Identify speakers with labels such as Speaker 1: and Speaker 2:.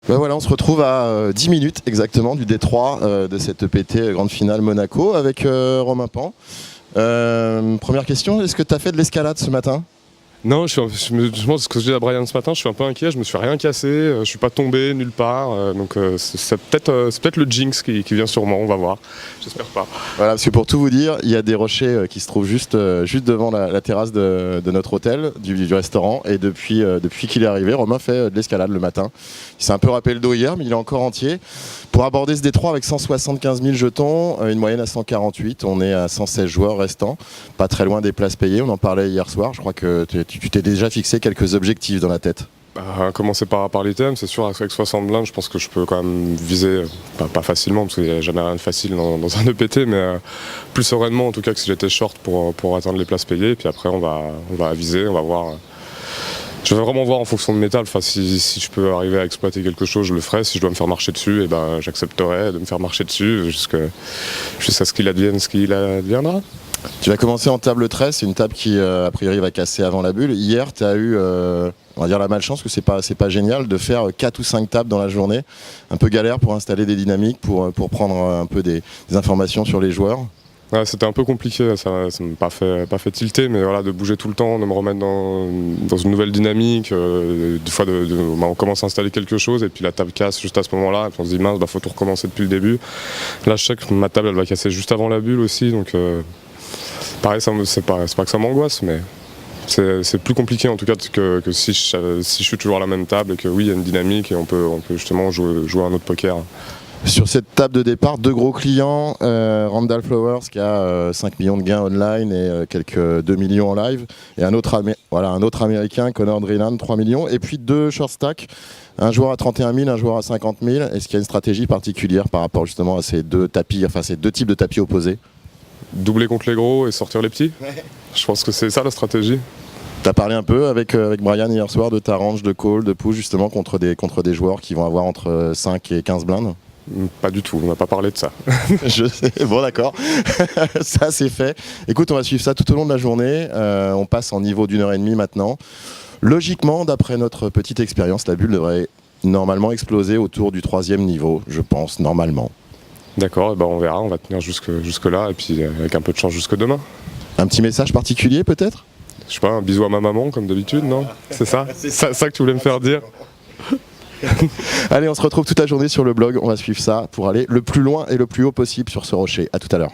Speaker 1: Ben voilà, on se retrouve à 10 minutes exactement du D3 de cette EPT grande finale Monaco avec Romain Pan. Première question, est-ce que tu as fait de l'escalade ce matin?
Speaker 2: Non, je pense que je dis à Brian ce matin, je suis un peu inquiet, je me suis rien cassé, je suis pas tombé nulle part, donc c'est peut-être le jinx qui vient sur moi, on va voir, j'espère pas.
Speaker 1: Voilà, parce que pour tout vous dire, il y a des rochers qui se trouvent juste devant la terrasse de notre hôtel, du restaurant, et depuis qu'il est arrivé, Romain fait de l'escalade le matin. Il s'est un peu râpé le dos hier, mais il est encore entier. Pour aborder ce D3 avec 175 000 jetons, une moyenne à 148, on est à 116 joueurs restants, pas très loin des places payées, on en parlait hier soir, je crois que tu t'es déjà fixé quelques objectifs dans la tête.
Speaker 2: Commencer par l'item, c'est sûr, avec 60 blindes, je pense que je peux quand même viser, pas facilement, parce qu'il n'y a jamais rien de facile dans un EPT, mais plus sereinement en tout cas que si j'étais short pour atteindre les places payées, et puis après on va viser, on va voir. Je vais vraiment voir en fonction de mes tables, si je peux arriver à exploiter quelque chose, je le ferai, si je dois me faire marcher dessus, j'accepterai de me faire marcher dessus jusqu'à ce qu'il advienne ce qu'il adviendra.
Speaker 1: Tu vas commencer en table 13, c'est une table qui a priori va casser avant la bulle. Hier, tu as eu on va dire la malchance que c'est pas génial de faire 4 ou 5 tables dans la journée. Un peu galère pour installer des dynamiques, pour prendre un peu des informations sur les joueurs.
Speaker 2: Ouais, c'était un peu compliqué, ça m'a pas fait tilter, mais voilà, de bouger tout le temps, de me remettre dans une nouvelle dynamique. Des fois, on commence à installer quelque chose et puis la table casse juste à ce moment-là. Et puis on se dit mince, faut tout recommencer depuis le début. Là, je sais que ma table elle va casser juste avant la bulle aussi, donc pareil, c'est pas que ça m'angoisse, mais c'est plus compliqué en tout cas que si je suis toujours à la même table et que oui, il y a une dynamique et on peut justement jouer un autre poker.
Speaker 1: Sur cette table de départ, deux gros clients, Randall Flowers qui a 5 millions de gains online et quelques 2 millions en live, et un autre américain, Connor Drilland, 3 millions, et puis deux short stacks, un joueur à 31 000, un joueur à 50 000. Est-ce qu'il y a une stratégie particulière par rapport justement à ces deux types de tapis opposés?
Speaker 2: Doubler contre les gros et sortir les petits. Ouais. Je pense que c'est ça la stratégie.
Speaker 1: Tu as parlé un peu avec Brian hier soir de ta range de call, de push justement contre des joueurs qui vont avoir entre 5 et 15 blindes?
Speaker 2: Pas du tout, on n'a pas parlé de ça.
Speaker 1: Je sais, bon d'accord, ça c'est fait. Écoute, on va suivre ça tout au long de la journée, on passe en niveau d'1h30 maintenant. Logiquement, d'après notre petite expérience, la bulle devrait normalement exploser autour du 3e niveau, je pense, normalement.
Speaker 2: D'accord, on verra, on va tenir jusque là et puis avec un peu de chance jusque demain.
Speaker 1: Un petit message particulier peut-être?
Speaker 2: Je sais pas, un bisou à ma maman comme d'habitude, non? C'est ça? C'est ça que tu voulais me faire dire?
Speaker 1: Allez, on se retrouve toute la journée sur le blog, on va suivre ça pour aller le plus loin et le plus haut possible sur ce rocher. À tout à l'heure.